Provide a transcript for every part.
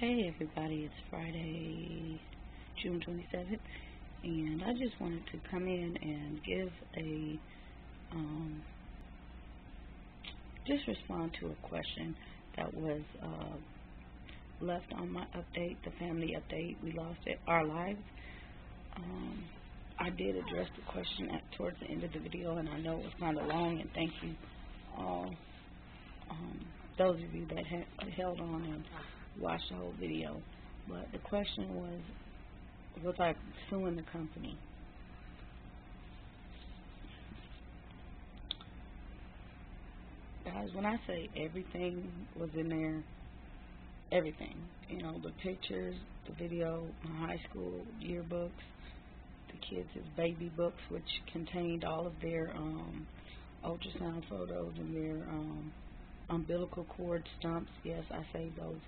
Hey everybody, it's Friday, June 27th, and I just wanted to come in and give um, just respond to a question that was left on my update, the family update. We lost our lives. Um, I did address the question towards the end of the video, and I know it was kind of long, and thank you all, um, those of you that held on and watched the whole video. But the question was I suing the company? Guys, when I say everything was in there, everything, the pictures, the video, my high school yearbooks, the kids' baby books, which contained all of their ultrasound photos and their umbilical cord stumps. Yes, I saved those.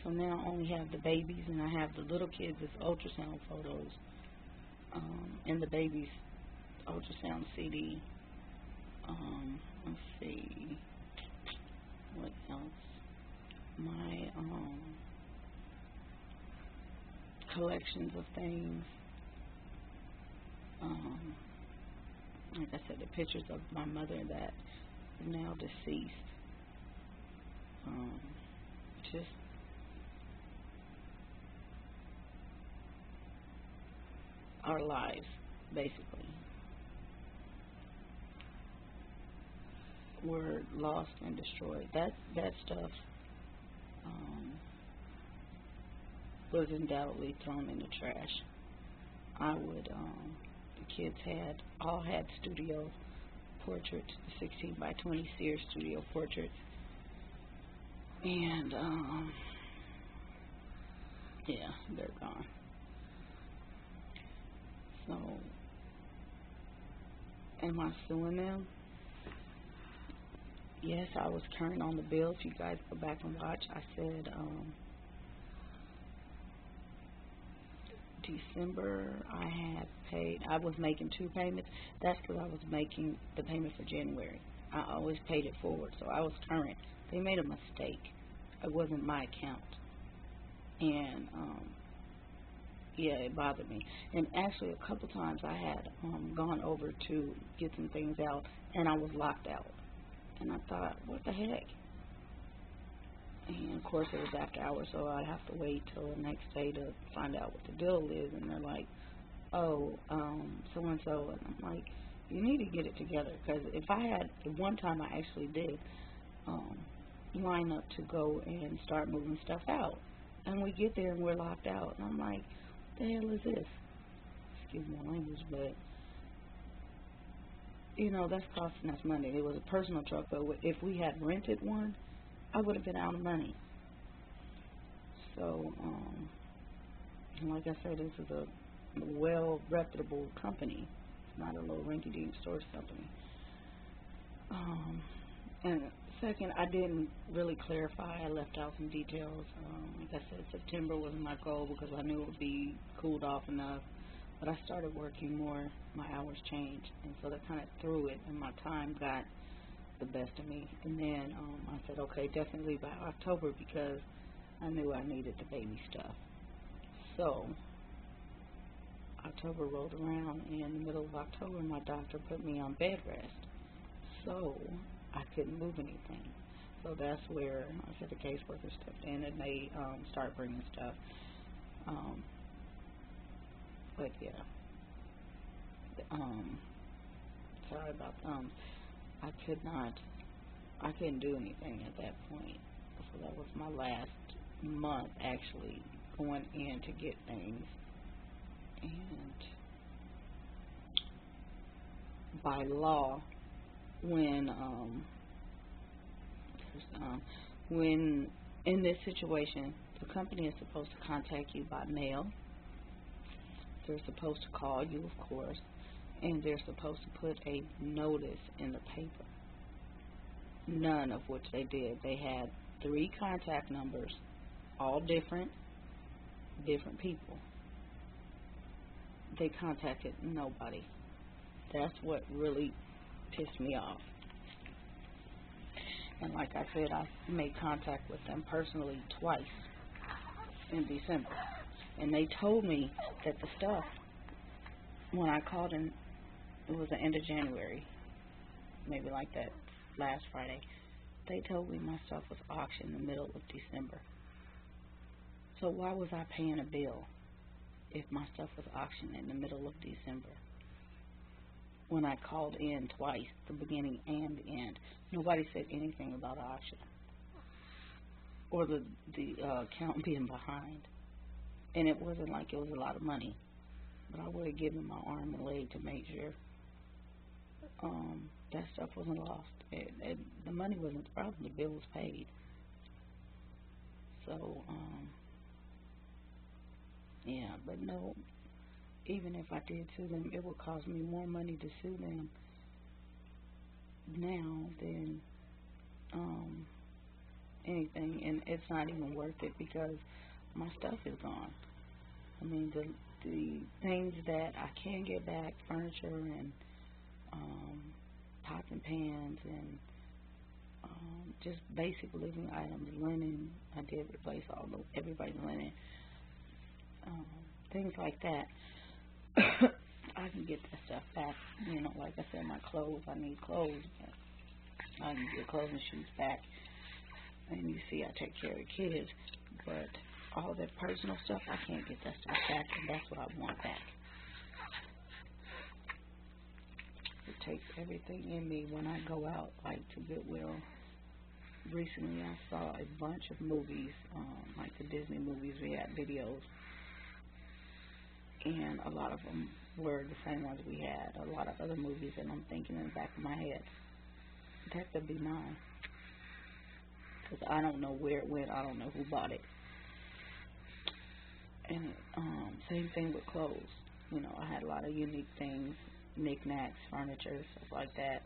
So now I only have the babies, and I have the little kids' ultrasound photos, and the baby's ultrasound CD. Let's see, what else? My collections of things. Like I said, the pictures of my mother that is now deceased. Just our lives, basically, were lost and destroyed. That stuff was undoubtedly thrown in the trash. The kids all had studio portraits, 16 by 20 Sears studio portraits, and yeah, they're gone. So, am I suing them? Yes, I was current on the bill. If you guys go back and watch, I said December I was making two payments. That's because I was making the payment for January. I always paid it forward, so I was current. They made a mistake. It wasn't my account. And yeah, it bothered me. And actually, a couple times I had gone over to get some things out, and I was locked out. And I thought, what the heck? And of course, it was after hours, so I have to wait till the next day to find out what the deal is. And they're like, oh, so and so. And I'm like, you need to get it together. Because if I had, one time I actually did line up to go and start moving stuff out. And we get there and we're locked out. And I'm like, what the hell is this? Excuse my language, but that's costing us money. It was a personal truck, but if we had rented one, I would have been out of money. So, like I said, this is a reputable company. It's not a little rinky-dink storage company. And second, I didn't really clarify. I left out some details. Like I said, September was my goal because I knew it would be cooled off enough. But I started working more. My hours changed, and so that kind of threw it, and my time got the best of me. And then I said, okay, definitely by October, because I knew I needed the baby stuff. So October rolled around, and in the middle of October, my doctor put me on bed rest, so I couldn't move anything. So that's where I said the caseworker stepped in, and they started bringing stuff. But yeah, sorry about I couldn't do anything at that point. So that was my last month actually going in to get things. And by law, when in this situation, the company is supposed to contact you by mail. They're supposed to call you, of course, and they're supposed to put a notice in the paper. None of which they did. They had 3 contact numbers, all different people. They contacted nobody. That's what really pissed me off. And like I said, I made contact with them personally twice. in December. And they told me that the stuff, when I called in, it was the end of January, maybe like that last Friday. They told me my stuff was auctioned in the middle of December. So why was I paying a bill if my stuff was auctioned in the middle of December? When I called in twice, the beginning and the end, nobody said anything about auction or the account being behind. And it wasn't like it was a lot of money, but I would have given my arm and leg to make sure that stuff wasn't lost. The money wasn't the problem. The bill was paid. So, yeah, but no, even if I did sue them, it would cost me more money to sue them now than anything, and it's not even worth it because my stuff is gone. I mean, the things that I can get back, furniture and pots and pans and just basic living items, linen. I did replace everybody's linen, things like that. I can get that stuff back. You know, like I said, my clothes. I need clothes. I can get clothes and shoes back. And you see, I take care of the kids, but all that personal stuff, I can't get that stuff back, and that's what I want back. It takes everything in me when I go out, like to Goodwill. Recently, I saw a bunch of movies, like the Disney movies. We had videos, and a lot of them were the same ones we had. A lot of other movies, and I'm thinking in the back of my head, that could be mine. Because I don't know where it went. I don't know who bought it. And same thing with clothes. You know, I had a lot of unique things, knickknacks, furniture, stuff like that.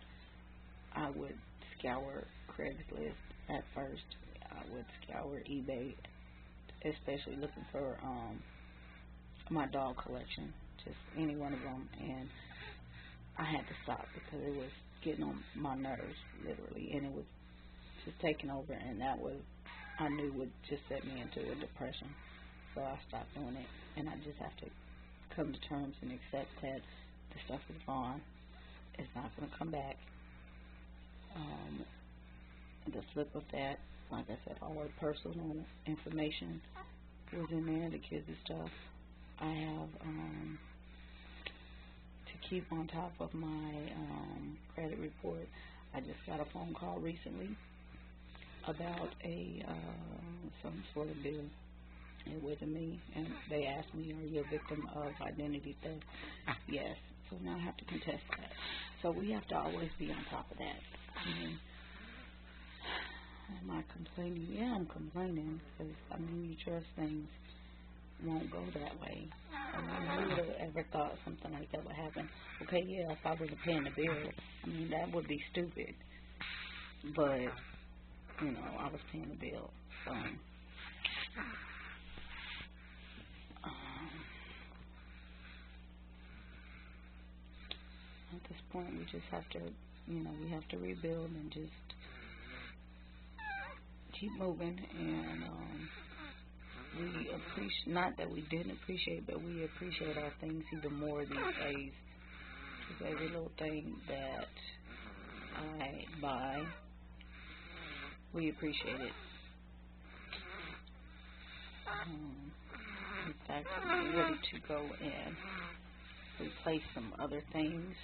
I would scour Craigslist at first. I would scour eBay, especially looking for my dog collection, just any one of them. And I had to stop because it was getting on my nerves, literally, and it was just taking over, and that was, I knew, would just set me into a depression. So I stopped doing it, and I just have to come to terms and accept that the stuff is gone. It's not going to come back. The flip of that, like I said, all the personal information was in there, the kids and stuff. I have to keep on top of my credit report. I just got a phone call recently about some sort of bill. It wasn't me, and they asked me, "Are you a victim of identity theft?" Yes. So now I have to contest that. So we have to always be on top of that. I mean, am I complaining? Yeah, I'm complaining because, I mean, you trust things won't go that way. I mean, who would have ever thought something like that would happen? Okay, yeah, if I wasn't paying the bill, I mean, that would be stupid. But, you know, I was paying the bill. So, at this point, we just have to, you know, we have to rebuild and just keep moving. And we appreciate, not that we didn't appreciate, but we appreciate our things even more these days. Because every little thing that I buy, we appreciate it. In fact, I'm ready to go and replace some other things.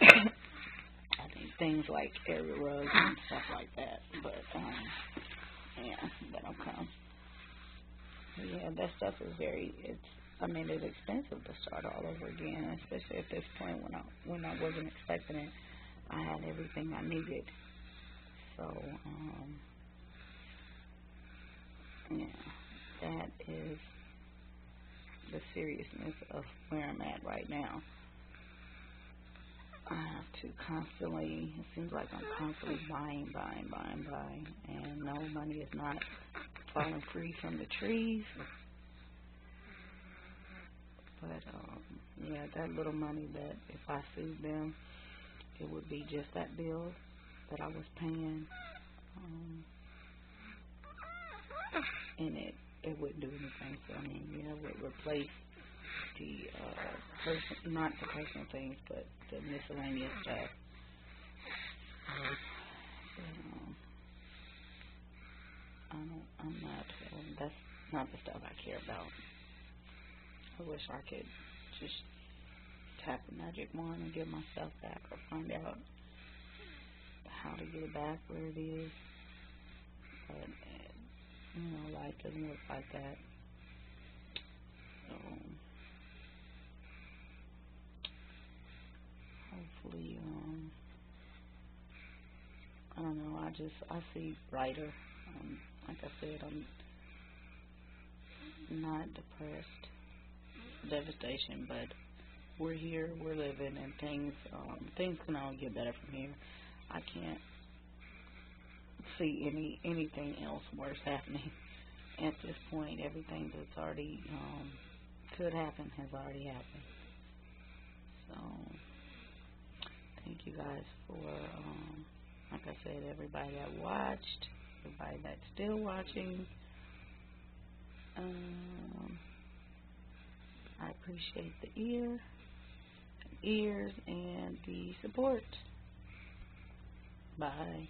I think things like area rugs and stuff like that. But, yeah, that'll come. But yeah, that stuff is it's expensive to start all over again, especially at this point when I wasn't expecting it. I had everything I needed. So, yeah, that is the seriousness of where I'm at right now. I have to constantly, it seems like I'm constantly buying, and no, money is not falling free from the trees. But, yeah, that little money that if I sued them, it would be just that bill that I was paying. and it wouldn't do anything for me. You know, it would replace the not the personal things, but the miscellaneous stuff. Um, I'm not. That's not the stuff I care about. I wish I could just tap the magic wand and get my stuff back, or find out how to get it back where it is. But you know, life doesn't work like that. So hopefully, I don't know. I see brighter. Like I said, I'm not depressed, devastation, but we're here, we're living, and things can only get better from here. I can't see anything else worse happening at this point. Everything that's already could happen has already happened. So thank you guys for like I said, everybody that watched, everybody that's still watching. I appreciate the ears and the support. Bye.